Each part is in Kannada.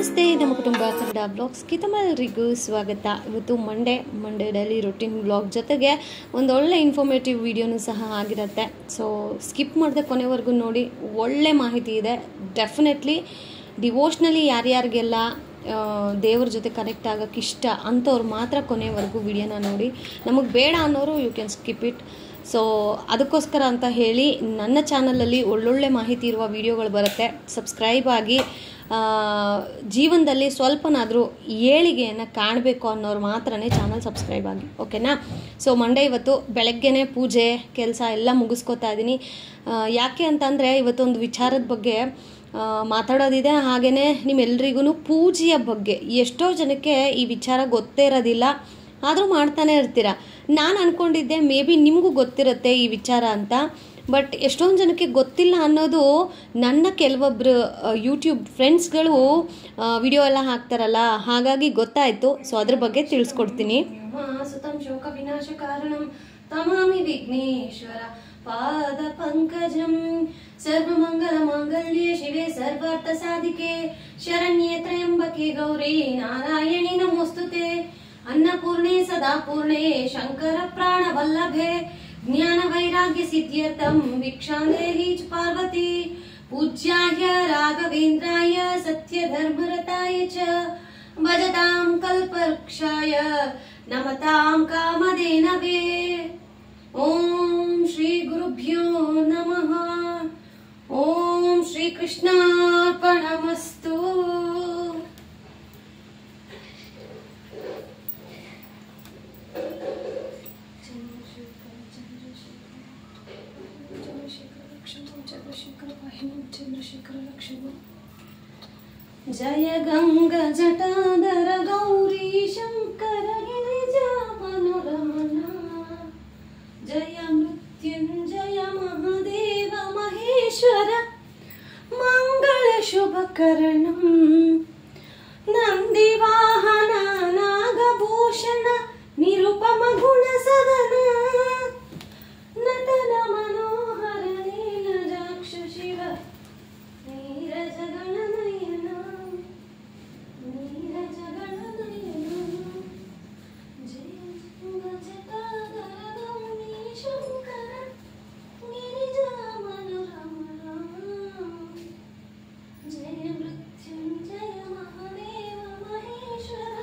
ನಮಸ್ತೆ, ನಮ್ಮ ಕುಟುಂಬ ಕನ್ನಡ ಬ್ಲಾಗ್ಸ್ಗೆ ತಮ್ಮೆಲ್ಲರಿಗೂ ಸ್ವಾಗತ. ಇವತ್ತು ಮಂಡೇ ಡೈಲಿ ರೂಟೀನ್ ಬ್ಲಾಗ್ ಜೊತೆಗೆ ಒಂದೊಳ್ಳೆ ಇನ್ಫಾರ್ಮೇಟಿವ್ ವಿಡಿಯೋನೂ ಸಹ ಆಗಿರುತ್ತೆ. ಸೊ ಸ್ಕಿಪ್ ಮಾಡದೆ ಕೊನೆವರೆಗೂ ನೋಡಿ, ಒಳ್ಳೆ ಮಾಹಿತಿ ಇದೆ. ಡೆಫಿನೆಟ್ಲಿ ಡಿವೋಷ್ನಲಿ ಯಾರ್ಯಾರಿಗೆಲ್ಲ ದೇವ್ರ ಜೊತೆ ಕನೆಕ್ಟ್ ಆಗೋಕ್ಕೆ ಇಷ್ಟ ಅಂಥವ್ರು ಮಾತ್ರ ಕೊನೆವರೆಗೂ ವಿಡಿಯೋನ ನೋಡಿ. ನಮಗೆ ಬೇಡ ಅನ್ನೋರು you can skip it. So ಅದಕ್ಕೋಸ್ಕರ ಅಂತ ಹೇಳಿ ನನ್ನ ಚಾನಲಲ್ಲಿ ಒಳ್ಳೊಳ್ಳೆ ಮಾಹಿತಿ ಇರುವ ವಿಡಿಯೋಗಳು ಬರುತ್ತೆ. ಸಬ್ಸ್ಕ್ರೈಬ್ ಆಗಿ ಜೀವನದಲ್ಲಿ ಸ್ವಲ್ಪನಾದರೂ ಏಳಿಗೆಯನ್ನು ಕಾಣಬೇಕು ಅನ್ನೋರು ಮಾತ್ರನೇ ಚಾನಲ್ ಸಬ್ಸ್ಕ್ರೈಬ್ ಆಗಿ, ಓಕೆನಾ? ಸೊ ಮಂಡೇ ಇವತ್ತು ಬೆಳಗ್ಗೆನೇ ಪೂಜೆ ಕೆಲಸ ಎಲ್ಲ ಮುಗಿಸ್ಕೊತಾ ಇದ್ದೀನಿ. ಯಾಕೆ ಅಂತಂದರೆ ಇವತ್ತೊಂದು ವಿಚಾರದ ಬಗ್ಗೆ ಮಾತಾಡೋದಿದೆ. ಹಾಗೆಯೇ ನಿಮ್ಮೆಲ್ರಿಗೂ ಪೂಜೆಯ ಬಗ್ಗೆ ಎಷ್ಟೋ ಜನಕ್ಕೆ ಈ ವಿಚಾರ ಗೊತ್ತೇ ಇರೋದಿಲ್ಲ, ಆದರೂ ಮಾಡ್ತಾನೆ ಇರ್ತೀರ. ನಾನು ಅಂದ್ಕೊಂಡಿದ್ದೆ ಮೇ ಬಿ ನಿಮಗೂ ಗೊತ್ತಿರುತ್ತೆ ಈ ವಿಚಾರ ಅಂತ, ಬಟ್ ಎಷ್ಟೊಂದು ಜನಕ್ಕೆ ಗೊತ್ತಿಲ್ಲ ಅನ್ನೋದು ನನ್ನ ಕೆಲವೊಬ್ಬರು ಯೂಟ್ಯೂಬ್ ಫ್ರೆಂಡ್ಸ್ಗಳು ವಿಡಿಯೋ ಎಲ್ಲ ಹಾಕ್ತಾರಲ್ಲ, ಹಾಗಾಗಿ ಗೊತ್ತಾಯಿತು. ಸೊ ಅದ್ರ ಬಗ್ಗೆ ತಿಳಿಸ್ಕೊಡ್ತೀನಿ. ಸುತಂ ಶೋಕ ವಿನಾಶ ಕಾರಣಂ ತಮಾಮಿ ವಿಘ್ನೇಶ್ವರ ಪಾದ ಪಂಕಜಂ ಸರ್ವಮಂಗಲ ಮಾಂಗಲ್ಯೆ ಶಿವೆ ಸರ್ವಾರ್ಥ ಸಾಧಿಕೆ ಶರಣ್ಯೆ ತ್ರಯಂಬಕೆ ಗೌರಿ ನಾರಾಯಣಿ ನಮೋಸ್ತುತೆ ಅನ್ನಪೂರ್ಣೆ ಸದಾ ಪೂರ್ಣೆ ಶಂಕರ ಪ್ರಾಣ ವಲ್ಲಭೆ ಜ್ಞಾನ ವೈರಾಗ್ಯ ಸಿದ್ಧ್ಯರ್ಥಂ ಭಿಕ್ಷಾಂದೇಹಿ ಚ ಪಾರ್ವತಿ ಪೂಜ್ಯಾಯ ರಾಘವೇಂದ್ರಾಯ ಸತ್ಯ ಧರ್ಮರತಾಯ ಚ ಭಜತಾಂ ಕಲ್ಪವೃಕ್ಷಾಯ ನಮತಾಂ ಕಾಮಧೇನವೇ. ಓಂ ಶ್ರೀ ಗುರುಭ್ಯೋ ನಮಃ. ಓಂ ಶ್ರೀ ಕೃಷ್ಣಾರ್ಪಣಮಸ್ತು. जय गंगा जटाधर गौरी शंकर गिरिज मनोरमना जय मृत्युंजय महादेव महेश्वर मंगल शुभकरणं नंदिवाहन नागभूषण निरुपम गुण सदन नटन मनोहर नीलजाक्ष शिव नीरज गणनयन नीरज गणनयन जय जटाधर गौरी शंकर गिरिज मनोरमणा जय मृत्युंजय महादेव महेश्वर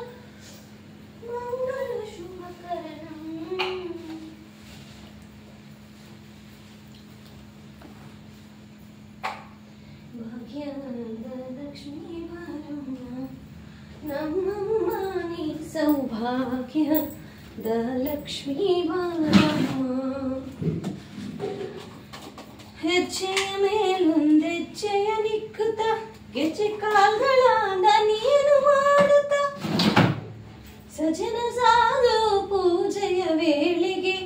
मंगल शुभकरणं. ಭಾಗ್ಯದ ಲಕ್ಷ್ಮೀ ಬಾರಮ್ಮ ನಮ್ಮಮ್ಮ ನೀ ಸೌಭಾಗ್ಯದ ಲಕ್ಷ್ಮೀ ಬಾರಮ್ಮ. ಹೆಜ್ಜೆಯ ಮೇಲೊಂದೆಜ್ಜೆಯ ನಿಕ್ಕುತ್ತ ಗೆಜ್ಜೆ ಕಾಲ್ಗಳಾದ ನೀನು ಮಾಡುತ್ತ ಸಜನ ಸಾಧು ಪೂಜೆಯ ವೇಳೆಗೆ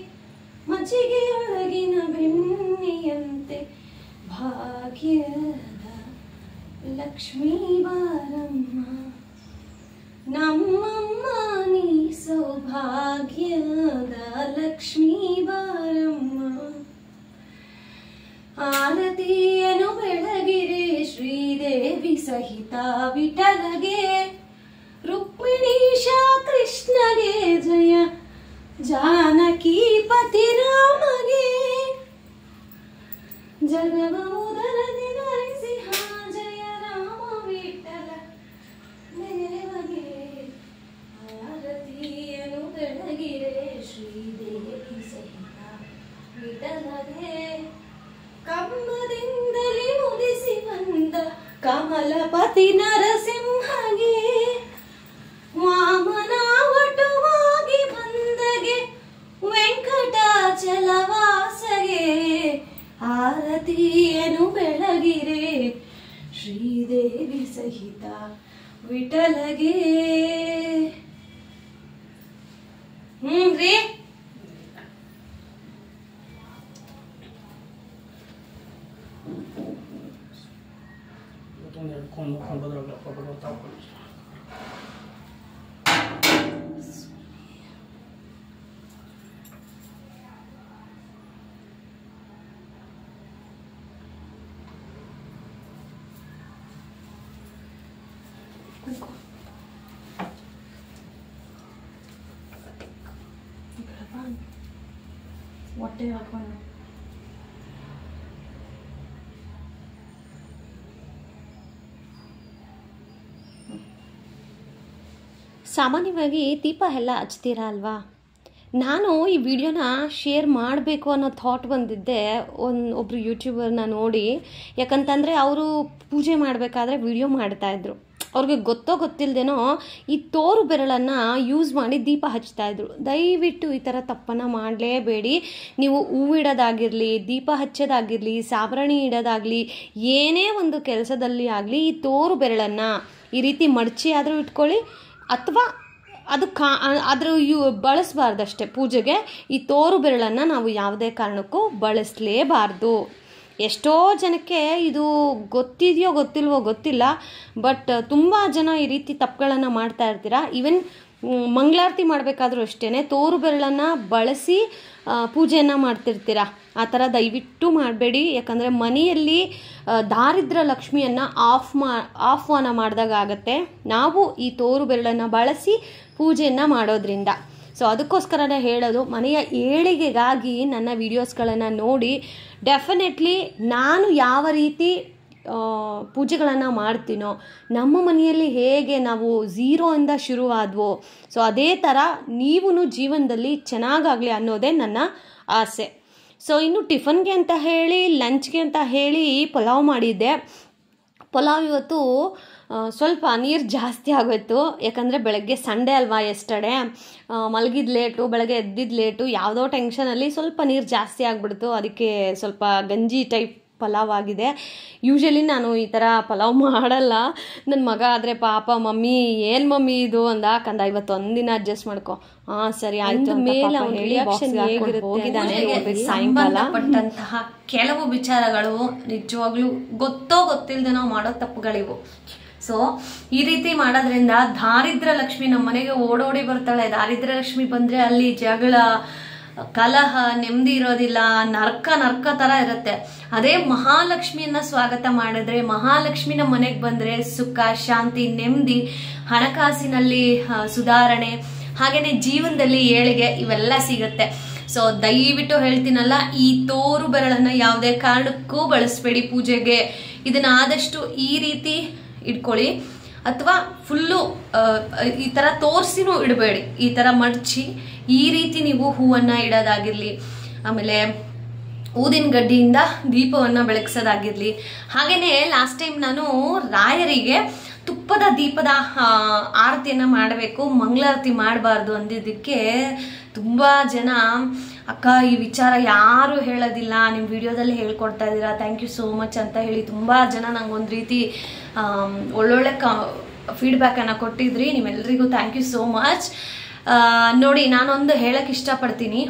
ಮಜ್ಜಿಗೆಯೊಳಗಿನ ಬೆಣ್ಣೆಯಂತೆ ಭಾಗ್ಯದ ಲಕ್ಷ್ಮೀ ಬಾರಮ್ಮ ನಮ್ಮಮ್ಮ ನೀ ಸೌಭಾಗ್ಯದ ಲಕ್ಷ್ಮೀ ಬಾರಮ್ಮ. ಆರತಿಯನ್ನು ಬೆಳಗಿರೆ ಶ್ರೀದೇವಿ ಸಹಿತ ವಿಠಲಗೆ ರುಕ್ಮಿಣೀಶ ಕೃಷ್ಣಗೆ ಜಯ ಜಾನಕಿ ಪತಿ ರಾಮಗೆ ಜಗವ ಉದರದಿ ಧರಿಸಿಹ ಜಯ ರಾಮ ವಿಠಲ ದೇವಗೆ. ಆರತಿಯನ್ನು ಬೆಳಗಿರೆ ಶ್ರೀದೇವಿ ಸಹಿತ ವಿಠಲಗೆ ಕಂಬದಿಂದಲೇ ಉದಿಸಿ ಬಂದ ಕಮಲಪತಿ ನರಸಿಂಹಗೆ ವಾಮನಾವಟವಾಗಿ ಬಂದಗೆ ವೆಂಕಟಾಚಲವಾಸಗೆ ಆರತಿಯನ್ನು ಬೆಳಗಿರೆ ಶ್ರೀದೇವಿ ಸಹಿತ ವಿಠಲಗೆ. ರೀ ಮಾಡಬೇಕು. ಹೊಟ್ಟೆ ಹಾಕೋಣ. ಸಾಮಾನ್ಯವಾಗಿ ದೀಪ ಎಲ್ಲ ಹಚ್ತೀರಾ ಅಲ್ವಾ? ನಾನು ಈ ವಿಡಿಯೋನ ಶೇರ್ ಮಾಡಬೇಕು ಅನ್ನೋ ಥಾಟ್ ಬಂದಿದ್ದೆ ಒಬ್ಬರು ಯೂಟ್ಯೂಬರ್ನ ನೋಡಿ. ಯಾಕಂತಂದರೆ ಅವರು ಪೂಜೆ ಮಾಡಬೇಕಾದ್ರೆ ವಿಡಿಯೋ ಮಾಡ್ತಾಯಿದ್ರು. ಅವ್ರಿಗೆ ಗೊತ್ತಿಲ್ಲದೇನೋ ಈ ತೋರು ಬೆರಳನ್ನು ಯೂಸ್ ಮಾಡಿ ದೀಪ ಹಚ್ತಾಯಿದ್ರು. ದಯವಿಟ್ಟು ಈ ಥರ ತಪ್ಪನ್ನು ಮಾಡಲೇಬೇಡಿ. ನೀವು ಹೂವಿಡೋದಾಗಿರಲಿ, ದೀಪ ಹಚ್ಚೋದಾಗಿರಲಿ, ಸಾಬ್ರಾಣಿ ಇಡೋದಾಗಲಿ, ಏನೇ ಒಂದು ಕೆಲಸದಲ್ಲಿ ಆಗಲಿ ಈ ತೋರು ಬೆರಳನ್ನು ಈ ರೀತಿ ಮಡಚಿ ಆದರೂ ಇಟ್ಕೊಳ್ಳಿ, ಅಥವಾ ಅದು ಅದ್ರ ಬಳಸಬಾರ್ದಷ್ಟೇ. ಪೂಜೆಗೆ ಈ ತೋರು ಬೆರಳನ್ನು ನಾವು ಯಾವುದೇ ಕಾರಣಕ್ಕೂ ಬಳಸಲೇಬಾರ್ದು. ಎಷ್ಟೋ ಜನಕ್ಕೆ ಇದು ಗೊತ್ತಿದೆಯೋ ಗೊತ್ತಿಲ್ವೋ ಗೊತ್ತಿಲ್ಲ, ಬಟ್ ತುಂಬ ಜನ ಈ ರೀತಿ ತಪ್ಪುಗಳನ್ನು ಮಾಡ್ತಾ ಇರ್ತೀರ. ಈವನ್ ಮಂಗಳಾರತಿ ಮಾಡಬೇಕಾದ್ರೂ ಅಷ್ಟೇ ತೋರು ಬೆರಳನ್ನು ಬಳಸಿ ಪೂಜೆಯನ್ನು ಮಾಡ್ತಿರ್ತೀರ. ಆ ಥರ ದಯವಿಟ್ಟು ಮಾಡಬೇಡಿ. ಯಾಕಂದರೆ ಮನೆಯಲ್ಲಿ ದಾರಿದ್ರ್ಯ ಲಕ್ಷ್ಮಿಯನ್ನು ಆಹ್ವಾನ ಮಾಡಿದಾಗ ಆಗುತ್ತೆ ನಾವು ಈ ತೋರು ಬೆರಳನ್ನು ಬಳಸಿ ಪೂಜೆಯನ್ನು ಮಾಡೋದ್ರಿಂದ. ಸೊ ಅದಕ್ಕೋಸ್ಕರನೇ ಹೇಳೋದು, ಮನೆಯ ಏಳಿಗೆಗಾಗಿ ನನ್ನ ವಿಡಿಯೋಸ್ಗಳನ್ನು ನೋಡಿ. ಡೆಫಿನೆಟ್ಲಿ ನಾನು ಯಾವ ರೀತಿ ಪೂಜೆಗಳನ್ನು ಮಾಡ್ತೀನೋ, ನಮ್ಮ ಮನೆಯಲ್ಲಿ ಹೇಗೆ ನಾವು ಝೀರೋಯಿಂದ ಶುರುವಾದ್ವೋ, ಸೊ ಅದೇ ಥರ ನೀವೂ ಜೀವನದಲ್ಲಿ ಚೆನ್ನಾಗಾಗಲಿ ಅನ್ನೋದೇ ನನ್ನ ಆಸೆ. ಸೊ ಇನ್ನು ಟಿಫನ್ಗೆ ಅಂತ ಹೇಳಿ, ಲಂಚ್ಗೆ ಅಂತ ಹೇಳಿ ಪಲಾವ್ ಮಾಡಿದ್ದೆ. ಪಲಾವ್ ಇವತ್ತು ಸ್ವಲ್ಪ ನೀರು ಜಾಸ್ತಿ ಆಗೋಯ್ತು. ಯಾಕಂದರೆ ಬೆಳಗ್ಗೆ ಸಂಡೇ ಅಲ್ವಾ, ಎಸ್ಟರ್ಡೇ ಮಲಗಿದ ಲೇಟು, ಬೆಳಗ್ಗೆ ಎದ್ದಿದ್ದು ಲೇಟು, ಯಾವುದೋ ಟೆನ್ಷನಲ್ಲಿ ಸ್ವಲ್ಪ ನೀರು ಜಾಸ್ತಿ ಆಗಿಬಿಡ್ತು. ಅದಕ್ಕೆ ಸ್ವಲ್ಪ ಗಂಜಿ ಟೈಪ್ ಪಲಾವ್ ಆಗಿದೆ. ಯೂಶಲಿ ನಾನು ಈ ಥರ ಪಲಾವ್ ಮಾಡಲ್ಲ. ನನ್ನ ಮಗ ಆದರೆ ಪಾಪ ಮಮ್ಮಿ ಏನು ಮಮ್ಮಿ ಇದು ಅಂದ, ಇವತ್ತು ಒಂದಿನ ಅಡ್ಜಸ್ಟ್ ಮಾಡ್ಕೊ. ಹಾಂ ಸರಿ ಆಯ್ತು ಮೇಲೆ ಅವನ ರಿಯಾಕ್ಷನ್ ಹೇಗಿರುತ್ತೆ. ಸಂಬಂಧಪಟ್ಟಂತಹ ಕೆಲವು ವಿಚಾರಗಳು ನಿಜವಾಗ್ಲೂ ಗೊತ್ತಿಲ್ಲದೆ ನಾವು ಮಾಡೋ ತಪ್ಪುಗಳಿವು. ಸೊ ಈ ರೀತಿ ಮಾಡೋದ್ರಿಂದ ದಾರಿದ್ರ್ಯ ಲಕ್ಷ್ಮಿ ನಮ್ಮ ಮನೆಗೆ ಓಡೋಡಿ ಬರ್ತಾಳೆ. ದಾರಿದ್ರ್ಯ ಲಕ್ಷ್ಮಿ ಬಂದರೆ ಅಲ್ಲಿ ಜಗಳ, ಕಲಹ, ನೆಮ್ಮದಿ ಇರೋದಿಲ್ಲ, ನರ್ಕ ಥರ ಇರುತ್ತೆ. ಅದೇ ಮಹಾಲಕ್ಷ್ಮಿಯನ್ನ ಸ್ವಾಗತ ಮಾಡಿದ್ರೆ, ಮಹಾಲಕ್ಷ್ಮಿ ನಮ್ಮ ಮನೆಗೆ ಬಂದರೆ ಸುಖ, ಶಾಂತಿ, ನೆಮ್ಮದಿ, ಹಣಕಾಸಿನಲ್ಲಿ ಸುಧಾರಣೆ, ಹಾಗೇನೆ ಜೀವನದಲ್ಲಿ ಏಳಿಗೆ ಇವೆಲ್ಲ ಸಿಗುತ್ತೆ. ಸೊ ದಯವಿಟ್ಟು ಹೇಳ್ತೀನಲ್ಲ, ಈ ತೋರು ಬೆರಳನ್ನು ಯಾವುದೇ ಕಾರಣಕ್ಕೂ ಬಳಸಬೇಡಿ ಪೂಜೆಗೆ. ಇದನ್ನ ಆದಷ್ಟು ಈ ರೀತಿ ಇಟ್ಕೊಳ್ಳಿ, ಅಥವಾ ಫುಲ್ಲು ಈ ಥರ ತೋರಿಸಿನೂ ಇಡಬೇಡಿ. ಈ ಥರ ಮಡಚಿ ಈ ರೀತಿ ನೀವು ಹೂವನ್ನು ಇಡೋದಾಗಿರಲಿ, ಆಮೇಲೆ ಊದಿನ ಗಡ್ಡಿಯಿಂದ ದೀಪವನ್ನು ಬೆಳಗ್ಸೋದಾಗಿರಲಿ. ಹಾಗೆಯೇ ಲಾಸ್ಟ್ ಟೈಮ್ ನಾನು ರಾಯರಿಗೆ ತುಪ್ಪದ ದೀಪದ ಆರತಿಯನ್ನು ಮಾಡಬೇಕು, ಮಂಗಳಾರತಿ ಮಾಡಬಾರ್ದು ಅಂದಿದ್ದಕ್ಕೆ ತುಂಬ ಜನ ಅಕ್ಕ ಈ ವಿಚಾರ ಯಾರು ಹೇಳೋದಿಲ್ಲ, ನಿಮ್ಮ ವಿಡಿಯೋದಲ್ಲಿ ಹೇಳ್ಕೊಡ್ತಾ ಇದ್ದೀರಾ, ಥ್ಯಾಂಕ್ ಯು ಸೋ ಮಚ್ ಅಂತ ಹೇಳಿ ತುಂಬ ಜನ ನಂಗೊಂದು ರೀತಿ ಒಳ್ಳೊಳ್ಳೆ ಫೀಡ್ಬ್ಯಾಕನ್ನು ಕೊಟ್ಟಿದ್ರಿ. ನಿಮ್ಮೆಲ್ಲರಿಗೂ ಥ್ಯಾಂಕ್ ಯು ಸೋ ಮಚ್. ನೋಡಿ, ನಾನೊಂದು ಹೇಳಕ್ಕೆ ಇಷ್ಟಪಡ್ತೀನಿ,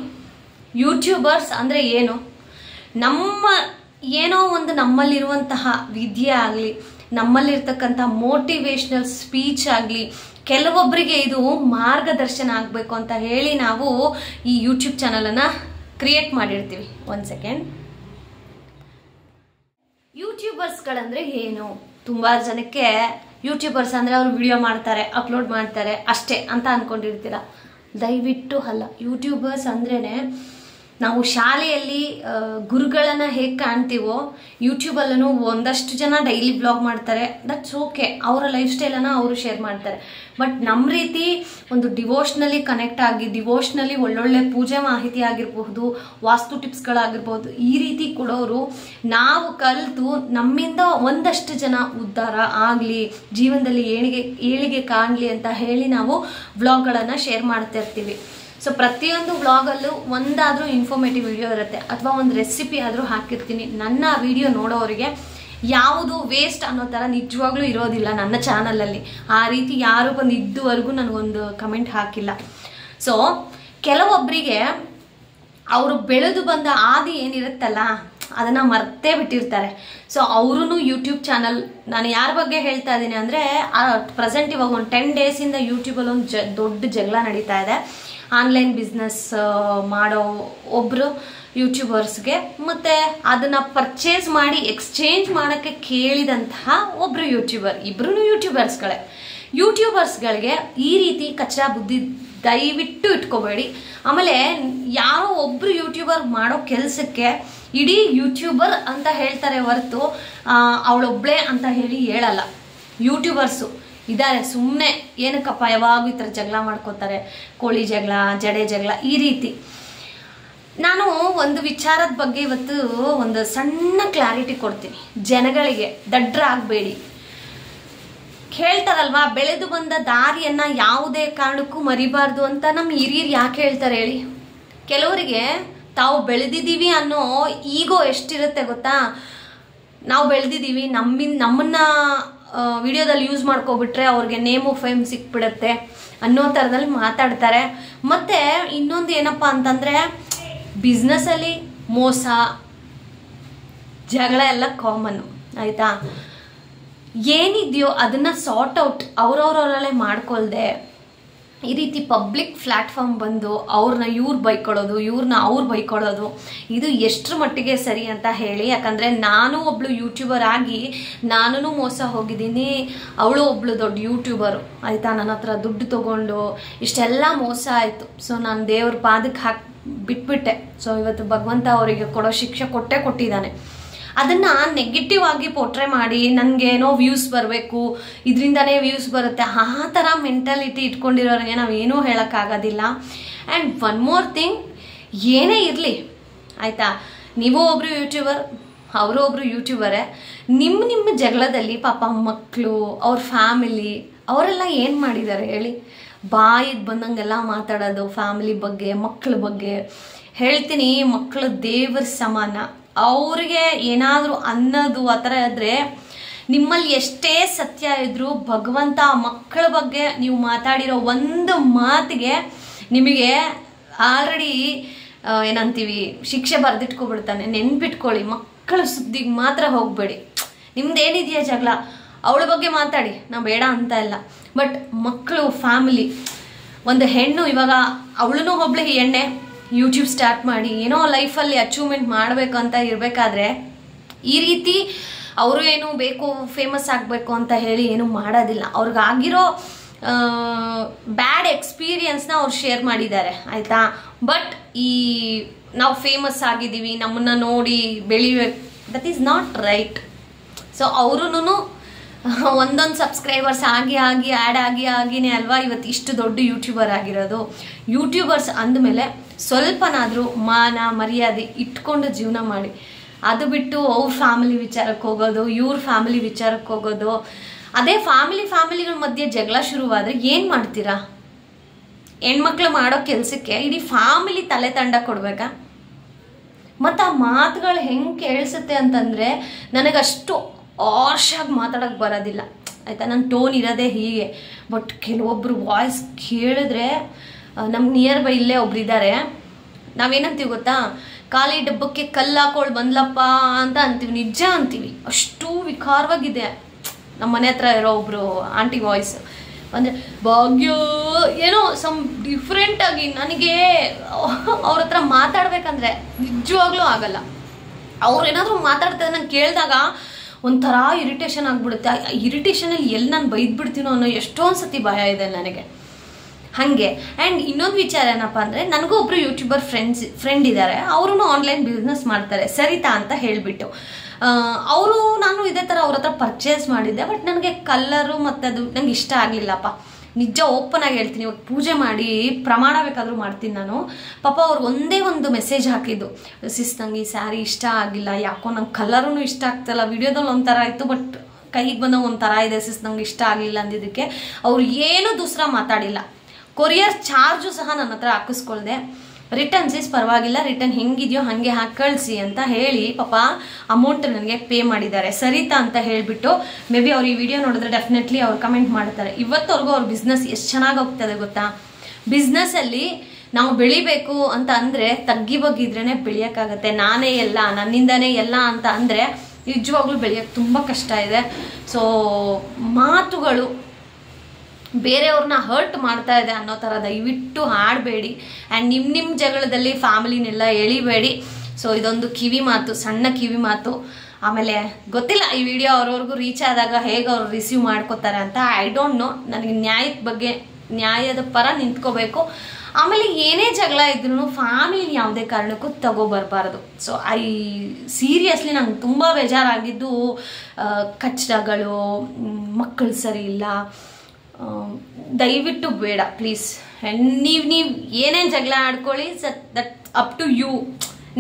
ಯೂಟ್ಯೂಬರ್ಸ್ ಅಂದರೆ ಏನು, ಏನೋ ಒಂದು ನಮ್ಮಲ್ಲಿರುವಂತಹ ವಿದ್ಯೆ ಆಗಲಿ, ನಮ್ಮಲ್ಲಿರ್ತಕ್ಕಂಥ ಮೋಟಿವೇಶ್ನಲ್ ಸ್ಪೀಚ್ ಆಗಲಿ, ಕೆಲವೊಬ್ಬರಿಗೆ ಇದು ಮಾರ್ಗದರ್ಶನ ಆಗಬೇಕು ಅಂತ ಹೇಳಿ ನಾವು ಈ ಯೂಟ್ಯೂಬ್ ಚಾನಲನ್ನು ಕ್ರಿಯೇಟ್ ಮಾಡಿರ್ತೀವಿ. ಒಂದು ಸೆಕೆಂಡ್. ಯೂಟ್ಯೂಬರ್ಸ್ಗಳಂದರೆ ಏನು? ತುಂಬ ಜನಕ್ಕೆ ಯೂಟ್ಯೂಬರ್ಸ್ ಅಂದರೆ ಅವರು ವಿಡಿಯೋ ಮಾಡ್ತಾರೆ, ಅಪ್ಲೋಡ್ ಮಾಡ್ತಾರೆ ಅಷ್ಟೇ ಅಂತ ಅಂದ್ಕೊಂಡಿರ್ತೀರ. ದಯವಿಟ್ಟು ಅಲ್ಲ. ಯೂಟ್ಯೂಬರ್ಸ್ ಅಂದ್ರೇ ನಾವು ಶಾಲೆಯಲ್ಲಿ ಗುರುಗಳನ್ನು ಹೇಗೆ ಕಾಣ್ತೀವೋ, ಯೂಟ್ಯೂಬಲ್ಲೂ ಒಂದಷ್ಟು ಜನ ಡೈಲಿ ಬ್ಲಾಗ್ ಮಾಡ್ತಾರೆ, ದಟ್ಸ್ ಓಕೆ, ಅವರ ಲೈಫ್ ಸ್ಟೈಲನ್ನು ಅವರು ಶೇರ್ ಮಾಡ್ತಾರೆ. ಬಟ್ ನಮ್ಮ ರೀತಿ ಒಂದು ಡಿವೋಷ್ನಲಿ ಕನೆಕ್ಟ್ ಆಗಿ, ಡಿವೋಷ್ನಲಿ ಒಳ್ಳೊಳ್ಳೆ ಪೂಜೆ ಮಾಹಿತಿ ಆಗಿರಬಹುದು, ವಾಸ್ತು ಟಿಪ್ಸ್ಗಳಾಗಿರ್ಬೋದು, ಈ ರೀತಿ ಕೊಡೋರು ನಾವು ಕಲಿತು ನಮ್ಮಿಂದ ಒಂದಷ್ಟು ಜನ ಉದ್ಧಾರ ಆಗಲಿ, ಜೀವನದಲ್ಲಿ ಏಳಿಗೆ ಕಾಣಲಿ ಅಂತ ಹೇಳಿ ನಾವು ವ್ಲಾಗ್ಗಳನ್ನು ಶೇರ್ ಮಾಡ್ತಾ ಇರ್ತೀವಿ. ಸೊ ಪ್ರತಿಯೊಂದು ವ್ಲಾಗಲ್ಲೂ ಒಂದಾದರೂ ಇನ್ಫಾರ್ಮೇಟಿವ್ ವಿಡಿಯೋ ಇರುತ್ತೆ, ಅಥವಾ ಒಂದು ರೆಸಿಪಿ ಆದರೂ ಹಾಕಿರ್ತೀನಿ. ನನ್ನ ವಿಡಿಯೋ ನೋಡೋರಿಗೆ ಯಾವುದು ವೇಸ್ಟ್ ಅನ್ನೋ ಥರ ನಿಜವಾಗ್ಲೂ ಇರೋದಿಲ್ಲ ನನ್ನ ಚಾನಲಲ್ಲಿ. ಆ ರೀತಿ ಯಾರು ಬಂದು ಇದುವರೆಗೂ ನನಗೊಂದು ಕಮೆಂಟ್ ಹಾಕಿಲ್ಲ. ಸೊ ಕೆಲವೊಬ್ಬರಿಗೆ ಅವರು ಬೆಳೆದು ಬಂದ ಆದಿ ಏನಿರುತ್ತಲ್ಲ ಅದನ್ನು ಮರ್ತೇ ಬಿಟ್ಟಿರ್ತಾರೆ. ಸೊ ಅವರು ಯೂಟ್ಯೂಬ್ ಚಾನಲ್, ನಾನು ಯಾರ ಬಗ್ಗೆ ಹೇಳ್ತಾ ಇದ್ದೀನಿ ಅಂದರೆ, ಪ್ರೆಸೆಂಟ್ ಇವಾಗ ಒಂದು 10 ಡೇಸಿಂದ ಯೂಟ್ಯೂಬಲ್ಲಿ ಒಂದು ದೊಡ್ಡ ಜಗಳ ನಡೀತಾ ಇದೆ. ಆನ್ಲೈನ್ ಬಿಸ್ನೆಸ್ ಮಾಡೋ ಒಬ್ಬರು ಯೂಟ್ಯೂಬರ್ಸ್ಗೆ ಮತ್ತು ಅದನ್ನು ಪರ್ಚೇಸ್ ಮಾಡಿ ಎಕ್ಸ್ಚೇಂಜ್ ಮಾಡೋಕ್ಕೆ ಕೇಳಿದಂತಹ ಒಬ್ಬರು ಯೂಟ್ಯೂಬರ್, ಇಬ್ಬರೂ ಯೂಟ್ಯೂಬರ್ಸ್ಗಳೇ, ಯೂಟ್ಯೂಬರ್ಸ್ಗಳಿಗೆ ಈ ರೀತಿ ಕಚ್ಚಾ ಬುದ್ಧಿ ದಯವಿಟ್ಟು ಇಟ್ಕೋಬೇಡಿ. ಆಮೇಲೆ ಯಾರೋ ಒಬ್ರು ಯೂಟ್ಯೂಬರ್ ಮಾಡೋ ಕೆಲಸಕ್ಕೆ ಇಡೀ ಯೂಟ್ಯೂಬರ್ ಅಂತ ಹೇಳ್ತಾರೆ ಹೊರತು ಅವಳೊಬ್ಳೆ ಅಂತ ಹೇಳಲ್ಲ. ಯೂಟ್ಯೂಬರ್ಸು ಇದ್ದಾರೆ, ಸುಮ್ಮನೆ ಏನಕ್ಕಪ್ಪ ಯಾವಾಗೂ ಈ ಥರ ಜಗಳ ಮಾಡ್ಕೋತಾರೆ, ಕೋಳಿ ಜಗಳ, ಜಡೆ ಜಗಳ, ಈ ರೀತಿ. ನಾನು ಒಂದು ವಿಚಾರದ ಬಗ್ಗೆ ಇವತ್ತು ಒಂದು ಸಣ್ಣ ಕ್ಲಾರಿಟಿ ಕೊಡ್ತೀನಿ ಜನಗಳಿಗೆ. ದಡ್ಡರಾಗಬೇಡಿ. ಹೇಳ್ತಾರಲ್ವಾ, ಬೆಳೆದು ಬಂದ ದಾರಿಯನ್ನ ಯಾವುದೇ ಕಾರಣಕ್ಕೂ ಮರಿಬಾರ್ದು ಅಂತ ನಮ್ಮ ಹಿರಿಯರು ಯಾಕೆ ಹೇಳ್ತಾರೆ ಹೇಳಿ? ಕೆಲವರಿಗೆ ತಾವು ಬೆಳೆದಿದ್ದೀವಿ ಅನ್ನೋ ಈಗೋ ಎಷ್ಟಿರುತ್ತೆ ಗೊತ್ತಾ? ನಾವು ಬೆಳೆದಿದ್ದೀವಿ, ನಮ್ಮನ್ನ ವಿಡಿಯೋದಲ್ಲಿ ಯೂಸ್ ಮಾಡ್ಕೊಬಿಟ್ರೆ ಅವ್ರಿಗೆ ನೇಮು ಫೇಮ್ ಸಿಕ್ಬಿಡುತ್ತೆ ಅನ್ನೋ ಥರದಲ್ಲಿ ಮಾತಾಡ್ತಾರೆ. ಮತ್ತೆ ಇನ್ನೊಂದು ಏನಪ್ಪ ಅಂತಂದರೆ, ಬಿಸ್ನೆಸ್ಸಲ್ಲಿ ಮೋಸ ಜಗಳ ಎಲ್ಲ ಕಾಮನ್ನು, ಆಯಿತಾ? ಏನಿದೆಯೋ ಅದನ್ನು ಸಾರ್ಟ್ ಔಟ್ ಅವ್ರವ್ರವರಲ್ಲೇ ಮಾಡ್ಕೊಳ್ದೆ ಈ ರೀತಿ ಪಬ್ಲಿಕ್ ಪ್ಲ್ಯಾಟ್ಫಾರ್ಮ್ ಬಂದು ಅವ್ರನ್ನ ಇವ್ರು ಬೈಕೊಳ್ಳೋದು, ಇವ್ರನ್ನ ಅವ್ರು ಬೈಕೊಳ್ಳೋದು, ಇದು ಎಷ್ಟರ ಮಟ್ಟಿಗೆ ಸರಿ ಅಂತ ಹೇಳಿ. ಯಾಕಂದರೆ ನಾನು ಒಬ್ಳು ಯೂಟ್ಯೂಬರ್ ಆಗಿ ನಾನು ಮೋಸ ಹೋಗಿದ್ದೀನಿ. ಅವಳು ಒಬ್ಳು ದೊಡ್ಡ ಯೂಟ್ಯೂಬರು, ಆಯಿತಾ? ನನ್ನ ಹತ್ರ ದುಡ್ಡು ತೊಗೊಂಡು ಇಷ್ಟೆಲ್ಲ ಮೋಸ ಆಯಿತು. ಸೊ ನಾನು ದೇವ್ರ ಪಾದಕ್ಕೆ ಬಿಟ್ಬಿಟ್ಟೆ. ಸೊ ಇವತ್ತು ಭಗವಂತ ಅವರಿಗೆ ಕೊಡೋ ಶಿಕ್ಷೆ ಕೊಟ್ಟಿದ್ದಾನೆ. ಅದನ್ನು ನೆಗೆಟಿವ್ ಆಗಿ ಪೋಟ್ರೆ ಮಾಡಿ ನನಗೇನೋ ವ್ಯೂಸ್ ಬರಬೇಕು, ಇದರಿಂದನೇ ವ್ಯೂಸ್ ಬರುತ್ತೆ, ಆ ಥರ ಮೆಂಟಾಲಿಟಿ ಇಟ್ಕೊಂಡಿರೋರಿಗೆ ನಾವೇನೂ ಹೇಳೋಕ್ಕಾಗೋದಿಲ್ಲ. ಆ್ಯಂಡ್ ಒನ್ ಮೋರ್ ಥಿಂಗ್, ಏನೇ ಇರಲಿ ಆಯಿತಾ, ನೀವು ಒಬ್ಬರು ಯೂಟ್ಯೂಬರ್, ಅವರು ಒಬ್ಬರು ಯೂಟ್ಯೂಬರೇ. ನಿಮ್ಮ ಜಗಳದಲ್ಲಿ ಪಾಪ ಮಕ್ಕಳು, ಅವ್ರ ಫ್ಯಾಮಿಲಿ, ಅವರೆಲ್ಲ ಏನು ಮಾಡಿದ್ದಾರೆ ಹೇಳಿ? ಬಾಯಿಗೆ ಬಂದಂಗೆಲ್ಲ ಮಾತಾಡೋದು ಫ್ಯಾಮಿಲಿ ಬಗ್ಗೆ, ಮಕ್ಕಳ ಬಗ್ಗೆ. ಹೇಳ್ತೀನಿ, ಮಕ್ಕಳು ದೇವ್ರ ಸಮಾನ. ಅವ್ರಿಗೆ ಏನಾದರೂ ಅನ್ನೋದು ಆ ಥರ ಇದ್ದರೆ, ನಿಮ್ಮಲ್ಲಿ ಎಷ್ಟೇ ಸತ್ಯ ಇದ್ರೂ ಭಗವಂತ ಮಕ್ಕಳ ಬಗ್ಗೆ ನೀವು ಮಾತಾಡಿರೋ ಒಂದು ಮಾತಿಗೆ ನಿಮಗೆ ಆಲ್ರೆಡಿ ಏನಂತೀವಿ, ಶಿಕ್ಷೆ ಬರೆದಿಟ್ಕೊಬಿಡ್ತಾನೆ. ನೆನ್ಪಿಟ್ಕೊಳ್ಳಿ, ಮಕ್ಕಳ ಸುದ್ದಿಗೆ ಮಾತ್ರ ಹೋಗಬೇಡಿ. ನಿಮ್ದೇನಿದೆಯಾ ಜಗಳ, ಅವಳ ಬಗ್ಗೆ ಮಾತಾಡಿ, ನಾವು ಬೇಡ ಅಂತ ಇಲ್ಲ. ಬಟ್ ಮಕ್ಕಳು, ಫ್ಯಾಮಿಲಿ, ಒಂದು ಹೆಣ್ಣು, ಇವಾಗ ಅವಳೂ ಒಬ್ಳು ಹೆಣ್ಣೆ, ಯೂಟ್ಯೂಬ್ ಸ್ಟಾರ್ಟ್ ಮಾಡಿ ಏನೋ ಲೈಫಲ್ಲಿ ಅಚೀವ್ಮೆಂಟ್ ಮಾಡಬೇಕು ಅಂತ ಇರಬೇಕಾದ್ರೆ ಈ ರೀತಿ ಅವರು ಏನು ಬೇಕು ಫೇಮಸ್ ಆಗಬೇಕು ಅಂತ ಹೇಳಿ ಏನು ಮಾಡೋದಿಲ್ಲ. ಅವ್ರಿಗಾಗಿರೋ ಬ್ಯಾಡ್ ಎಕ್ಸ್ಪೀರಿಯನ್ಸ್ನ ಅವ್ರು ಶೇರ್ ಮಾಡಿದ್ದಾರೆ, ಆಯಿತಾ? ಬಟ್ ಈ ನಾವು ಫೇಮಸ್ ಆಗಿದ್ದೀವಿ, ನಮ್ಮನ್ನು ನೋಡಿ ಬೆಳಿಬೇಕು, that is not right. So ಅವ್ರೂ ಒಂದೊಂದು ಸಬ್ಸ್ಕ್ರೈಬರ್ಸ್ ಆಗಿ ಆ್ಯಡ್ ಆಗಿನೇ ಅಲ್ವಾ ಇವತ್ತು ಇಷ್ಟು ದೊಡ್ಡ ಯೂಟ್ಯೂಬರ್ ಆಗಿರೋದು. ಯೂಟ್ಯೂಬರ್ಸ್ ಅಂದಮೇಲೆ ಸ್ವಲ್ಪನಾದರೂ ಮಾನ ಮರ್ಯಾದೆ ಇಟ್ಕೊಂಡು ಜೀವನ ಮಾಡಿ. ಅದು ಬಿಟ್ಟು ಅವ್ರ ಫ್ಯಾಮಿಲಿ ವಿಚಾರಕ್ಕೆ ಹೋಗೋದು, ಇವ್ರ ಫ್ಯಾಮಿಲಿ ವಿಚಾರಕ್ಕೆ ಹೋಗೋದು, ಅದೇ ಫ್ಯಾಮಿಲಿಗಳ ಮಧ್ಯೆ ಜಗಳ ಶುರುವಾದರೆ ಏನು ಮಾಡ್ತೀರಾ? ಹೆಣ್ಮಕ್ಳು ಮಾಡೋ ಕೆಲಸಕ್ಕೆ ಇಡೀ ಫ್ಯಾಮಿಲಿ ತಲೆ ತಂಡ ಕೊಡ್ಬೇಕಾ? ಮತ್ತು ಆ ಮಾತುಗಳು ಹೆಂಗೆ ಕೇಳಿಸುತ್ತೆ ಅಂತಂದರೆ, ನನಗಷ್ಟು ಆರ್ಷಾಗಿ ಮಾತಾಡೋಕ್ಕೆ ಬರೋದಿಲ್ಲ, ಆಯಿತಾ? ನನ್ನ ಟೋನ್ ಇರೋದೇ ಹೀಗೆ. ಬಟ್ ಕೆಲವೊಬ್ಬರು ವಾಯ್ಸ್ ಕೇಳಿದ್ರೆ, ನಮ್ಗೆ ನಿಯರ್ ಬೈ ಇಲ್ಲೇ ಒಬ್ರು ಇದ್ದಾರೆ, ನಾವೇನಂತೀವಿ ಗೊತ್ತಾ? ಖಾಲಿ ಡಬ್ಬಕ್ಕೆ ಕಲ್ಲು ಹಾಕೊಳ್ಳಿ ಬಂದ್ಲಪ್ಪ ಅಂತ ಅಂತೀವಿ, ನಿಜ ಅಂತೀವಿ. ಅಷ್ಟು ವಿಕಾರವಾಗಿದೆ. ನಮ್ಮ ಮನೆ ಹತ್ರ ಇರೋ ಒಬ್ರು ಆಂಟಿ ವಾಯ್ಸ್ ಅಂದರೆ ಭಾಗ್ಯ ಏನೋ ಸಮ್ ಡಿಫ್ರೆಂಟಾಗಿ. ನನಗೆ ಅವ್ರ ಹತ್ರ ಮಾತಾಡ್ಬೇಕಂದ್ರೆ ನಿಜವಾಗ್ಲೂ ಆಗಲ್ಲ. ಅವ್ರು ಏನಾದರೂ ಮಾತಾಡ್ತಾರೆ ನಾನು ಕೇಳಿದಾಗ ಒಂಥರ ಇರಿಟೇಷನ್ ಆಗಿಬಿಡುತ್ತೆ. ಇರಿಟೇಷನಲ್ಲಿ ಎಲ್ಲಿ ನಾನು ಬೈದ್ಬಿಡ್ತೀನೋ ಅನ್ನೋ ಎಷ್ಟೊಂದು ಸತಿ ಭಯ ಇದೆ ನನಗೆ. ಹಾಗೆ. ಆ್ಯಂಡ್ ಇನ್ನೊಂದು ವಿಚಾರ ಏನಪ್ಪ ಅಂದರೆ, ನನಗೂ ಒಬ್ಬರು ಯೂಟ್ಯೂಬರ್ ಫ್ರೆಂಡ್ ಇದ್ದಾರೆ. ಅವರು ಆನ್ಲೈನ್ ಬಿಸ್ನೆಸ್ ಮಾಡ್ತಾರೆ, ಸರಿತಾ ಅಂತ ಹೇಳಿಬಿಟ್ಟು. ನಾನು ಇದೇ ಥರ ಅವ್ರ ಹತ್ರ ಪರ್ಚೇಸ್ ಮಾಡಿದ್ದೆ. ಬಟ್ ನನಗೆ ಕಲ್ಲರು ಮತ್ತು ಅದು ನಂಗೆ ಇಷ್ಟ ಆಗಲಿಲ್ಲಪ್ಪ. ನಿಜ ಓಪನ್ ಆಗಿ ಹೇಳ್ತೀನಿ. ಇವಾಗ ಪೂಜೆ ಮಾಡಿ ಪ್ರಮಾಣ ಬೇಕಾದರೂ ಮಾಡ್ತೀನಿ ನಾನು. ಪಾಪ ಅವ್ರು ಒಂದೇ ಒಂದು ಮೆಸೇಜ್ ಹಾಕಿದ್ದು, ಸಿಸ್ ನಂಗೆ ಈ ಸ್ಯಾರಿ ಇಷ್ಟ ಆಗಿಲ್ಲ, ಯಾಕೋ ನಂಗೆ ಕಲರೂ ಇಷ್ಟ ಆಗ್ತಾಯಿಲ್ಲ, ವಿಡಿಯೋದಲ್ಲಿ ಒಂಥರ ಆಯಿತು ಬಟ್ ಕೈಗೆ ಬಂದಾಗ ಒಂಥರ ಇದೆ ಸಿಸ್, ನಂಗೆ ಇಷ್ಟ ಆಗಲಿಲ್ಲ ಅಂದಿದ್ದಕ್ಕೆ ಅವ್ರು ಏನೂ ದೂಸರ ಮಾತಾಡಿಲ್ಲ. ಕೊರಿಯರ್ ಚಾರ್ಜು ಸಹ ನನ್ನ ಹತ್ರ ಹಾಕಿಸ್ಕೊಳ್ದೆ. ರಿಟರ್ನ್ ಸೀಸ್ ಪರವಾಗಿಲ್ಲ, ರಿಟರ್ನ್ ಹೆಂಗಿದೆಯೋ ಹಾಗೆ ಹಾಕಿ ಕಳಿಸಿ ಅಂತ ಹೇಳಿ ಪಾಪ ಅಮೌಂಟ್ ನನಗೆ ಪೇ ಮಾಡಿದ್ದಾರೆ, ಸರಿತಾ ಅಂತ ಹೇಳಿಬಿಟ್ಟು. ಮೇ ಬಿ ಅವ್ರು ಈ ವಿಡಿಯೋ ನೋಡಿದ್ರೆ ಡೆಫಿನೆಟ್ಲಿ ಅವ್ರು ಕಮೆಂಟ್ ಮಾಡ್ತಾರೆ. ಇವತ್ತವರೆಗೂ ಅವ್ರ ಬಿಸ್ನೆಸ್ ಎಷ್ಟು ಚೆನ್ನಾಗಿ ಹೋಗ್ತದೆ ಗೊತ್ತಾ? ಬಿಸ್ನೆಸ್ಸಲ್ಲಿ ನಾವು ಬೆಳಿಬೇಕು ಅಂತ ಅಂದರೆ ತಗ್ಗಿ ಬಗ್ಗಿದ್ರೇ ಬೆಳೆಯೋಕ್ಕಾಗತ್ತೆ. ನಾನೇ ಎಲ್ಲ, ನನ್ನಿಂದನೇ ಎಲ್ಲ ಅಂತ ಅಂದರೆ ನಿಜವಾಗ್ಲೂ ಬೆಳೆಯೋಕ್ಕೆ ತುಂಬ ಕಷ್ಟ ಇದೆ. ಸೊ ಮಾತುಗಳು ಬೇರೆಯವ್ರನ್ನ ಹರ್ಟ್ ಮಾಡ್ತಾ ಇದೆ ಅನ್ನೋ ಥರ ದಯವಿಟ್ಟು ಆಡಬೇಡಿ. ಆ್ಯಂಡ್ ನಿಮ್ಮ ಜಗಳದಲ್ಲಿ ಫ್ಯಾಮಿಲಿನೆಲ್ಲ ಎಳಿಬೇಡಿ. ಸೊ ಇದೊಂದು ಕಿವಿ ಮಾತು, ಸಣ್ಣ ಕಿವಿ ಮಾತು. ಆಮೇಲೆ ಗೊತ್ತಿಲ್ಲ ಈ ವಿಡಿಯೋ ಅವ್ರವ್ರಿಗೂ ರೀಚ್ ಆದಾಗ ಹೇಗೆ ಅವ್ರು ರಿಸೀವ್ ಮಾಡ್ಕೋತಾರೆ ಅಂತ. I don't know. ನನಗೆ ನ್ಯಾಯದ ಪರ ನಿಂತ್ಕೋಬೇಕು. ಆಮೇಲೆ ಏನೇ ಜಗಳ ಇದ್ರೂ ಫ್ಯಾಮಿಲಿ ಯಾವುದೇ ಕಾರಣಕ್ಕೂ ತಗೋಬರ್ಬಾರ್ದು. ಸೊ ಸೀರಿಯಸ್ಲಿ ನಂಗೆ ತುಂಬ ಬೇಜಾರಾಗಿದ್ದು ಕಚ್ಚಡಗಳು, ಮಕ್ಕಳು ಸರಿ ಇಲ್ಲ, ದಯವಿಟ್ಟು ಬೇಡ ಪ್ಲೀಸ್. ನೀವು ಏನೇ ಜಗಳ ಆಡ್ಕೊಳ್ಳಿ, ದಟ್ ಅಪ್ ಟು ಯು.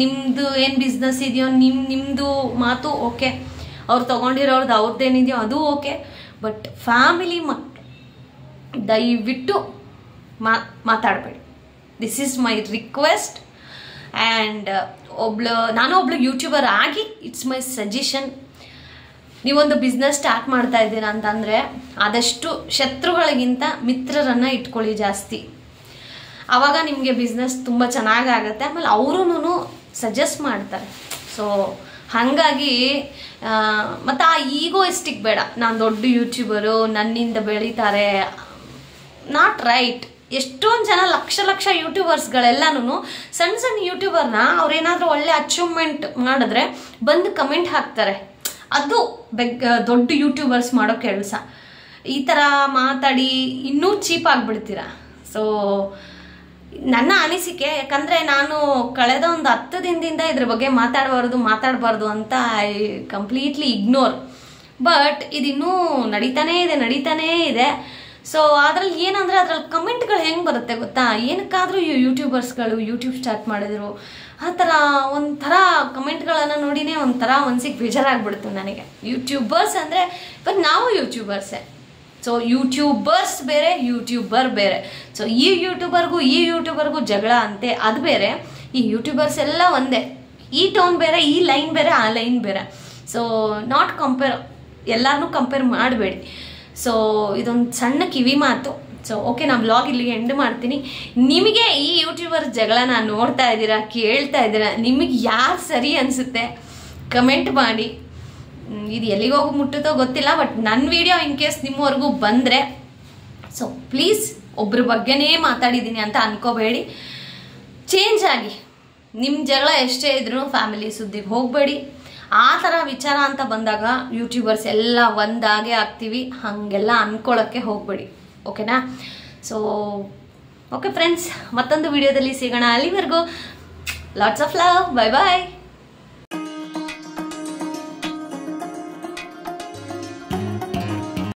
ನಿಮ್ಮದು ಏನು ಬಿಸ್ನೆಸ್ ಇದೆಯೋ ನಿಮ್ಮದು ಮಾತು ಓಕೆ, ಅವ್ರು ತೊಗೊಂಡಿರೋರ್ದು ಅವ್ರದ್ದೇನಿದೆಯೋ ಅದು ಓಕೆ. ಬಟ್ ಫ್ಯಾಮಿಲಿ ದಯವಿಟ್ಟು ಮಾತಾಡಬೇಡಿ. This is my request. And ನಾನು ಒಬ್ಳು ಯೂಟ್ಯೂಬರ್ ಆಗಿ ಇಟ್ಸ್ ಮೈ ಸಜೆಷನ್. ನೀವೊಂದು ಬಿಸ್ನೆಸ್ ಸ್ಟಾರ್ಟ್ ಮಾಡ್ತಾ ಇದ್ದೀರಾ ಅಂತಂದರೆ ಆದಷ್ಟು ಶತ್ರುಗಳಿಗಿಂತ ಮಿತ್ರರನ್ನು ಇಟ್ಕೊಳ್ಳಿ ಜಾಸ್ತಿ. ಆವಾಗ ನಿಮಗೆ ಬಿಸ್ನೆಸ್ ತುಂಬ ಚೆನ್ನಾಗಾಗತ್ತೆ. ಆಮೇಲೆ ಅವರೂ ಸಜೆಸ್ಟ್ ಮಾಡ್ತಾರೆ. ಸೊ ಹಾಗಾಗಿ ಮತ್ತು ಆ ಈಗೋಯಿಸ್ಟಿಕ್ ಬೇಡ. ನಾನು ದೊಡ್ಡ ಯೂಟ್ಯೂಬರು, ನನ್ನಿಂದ ಬೆಳೀತಾರೆ, ನಾಟ್ ರೈಟ್. ಎಷ್ಟೊಂದು ಜನ ಲಕ್ಷ ಯೂಟ್ಯೂಬರ್ಸ್ಗಳೆಲ್ಲನೂ ಸಣ್ಣ ಯೂಟ್ಯೂಬರ್ನ ಅವ್ರೇನಾದರೂ ಒಳ್ಳೆ ಅಚೀವ್ಮೆಂಟ್ ಮಾಡಿದ್ರೆ ಬಂದು ಕಮೆಂಟ್ ಹಾಕ್ತಾರೆ. ಅದು ದೊಡ್ಡ ಯೂಟ್ಯೂಬರ್ಸ್ ಮಾಡೋ ಕೆಲಸ. ಈ ಥರ ಮಾತಾಡಿ ಇನ್ನೂ ಚೀಪ್ ಆಗಿಬಿಡ್ತೀರ. ಸೊ ನನ್ನ ಅನಿಸಿಕೆ, ಯಾಕಂದರೆ ನಾನು ಕಳೆದ ಒಂದು 10 ದಿನದಿಂದ ಇದ್ರ ಬಗ್ಗೆ ಮಾತಾಡಬಾರ್ದು ಅಂತ ಐ ಕಂಪ್ಲೀಟ್ಲಿ ಇಗ್ನೋರ್. ಬಟ್ ಇದಿನ್ನೂ ನಡೀತಾನೇ ಇದೆ. ಸೊ ಅದ್ರಲ್ಲಿ ಏನಂದರೆ ಅದ್ರಲ್ಲಿ ಕಮೆಂಟ್ಗಳು ಹೆಂಗೆ ಬರುತ್ತೆ ಗೊತ್ತಾ? ಏನಕ್ಕಾದರೂ ಯೂಟ್ಯೂಬರ್ಸ್ಗಳು ಯೂಟ್ಯೂಬ್ ಸ್ಟಾರ್ಟ್ ಮಾಡಿದ್ರು ಆ ಥರ ಒಂಥರ ಕಮೆಂಟ್ಗಳನ್ನು ನೋಡಿನೇ ಒಂಥರ ಮನ್ಸಿಗೆ ಬೇಜಾರಾಗ್ಬಿಡ್ತು ನನಗೆ. ಯೂಟ್ಯೂಬರ್ಸ್ ಅಂದರೆ ಇವಾಗ ನಾವು ಯೂಟ್ಯೂಬರ್ಸೇ. ಸೊ ಯೂಟ್ಯೂಬರ್ಸ್ ಬೇರೆ, ಯೂಟ್ಯೂಬರ್ ಬೇರೆ. ಸೊ ಈ ಯೂಟ್ಯೂಬರ್ಗೂ ಜಗಳ ಅಂತೆ, ಅದು ಬೇರೆ. ಈ ಯೂಟ್ಯೂಬರ್ಸ್ ಎಲ್ಲ ಒಂದೇ. ಈ ಟೋನ್ ಬೇರೆ, ಈ ಲೈನ್ ಬೇರೆ, ಆ ಲೈನ್ ಬೇರೆ. ಸೊ ನಾಟ್ ಕಂಪೇರ್, ಎಲ್ಲರನ್ನೂ ಕಂಪೇರ್ ಮಾಡಬೇಡಿ. ಸೊ ಇದೊಂದು ಸಣ್ಣ ಕಿವಿ ಮಾತು. ಸೊ ಓಕೆ, ನಾನು ಬ್ಲಾಗ್ ಇಲ್ಲಿಗೆ ಎಂಡ್ ಮಾಡ್ತೀನಿ. ನಿಮಗೆ ಈ ಯೂಟ್ಯೂಬರ್ ಜಗಳನ ನೋಡ್ತಾ ಇದ್ದೀರಾ, ಕೇಳ್ತಾ ಇದ್ದೀರಾ, ನಿಮಗೆ ಯಾರು ಸರಿ ಅನಿಸುತ್ತೆ ಕಮೆಂಟ್ ಮಾಡಿ. ಇದು ಎಲ್ಲಿಗೆ ಹೋಗಿ ಮುಟ್ಟುತ್ತೋ ಗೊತ್ತಿಲ್ಲ. ಬಟ್ ನನ್ನ ವಿಡಿಯೋ ಇನ್ ಕೇಸ್ ನಿಮ್ಮವರೆಗೂ ಬಂದರೆ, ಸೊ ಪ್ಲೀಸ್ ಒಬ್ಬರ ಬಗ್ಗೆನೇ ಮಾತಾಡಿದ್ದೀನಿ ಅಂತ ಅನ್ಕೋಬೇಡಿ. ಚೇಂಜ್ ಆಗಿ. ನಿಮ್ಮ ಜಗಳ ಎಷ್ಟೇ ಇದ್ರೂ ಫ್ಯಾಮಿಲಿ ಸುದ್ದಿಗೆ ಹೋಗಬೇಡಿ. ಆ ಥರ ವಿಚಾರ ಅಂತ ಬಂದಾಗ ಯೂಟ್ಯೂಬರ್ಸ್ ಎಲ್ಲ ಒಂದಾಗೆ ಆಗ್ತೀವಿ, ಹಾಗೆಲ್ಲ ಅನ್ಕೊಳ್ಳೋಕ್ಕೆ ಹೋಗಬೇಡಿ. ಓಕೆನಾ? ಸೊ ಓಕೆ ಫ್ರೆಂಡ್ಸ್, ಮತ್ತೊಂದು ವಿಡಿಯೋದಲ್ಲಿ ಸಿಗೋಣ. ಅಲ್ಲಿವರೆಗೂ lots of love. Bye bye.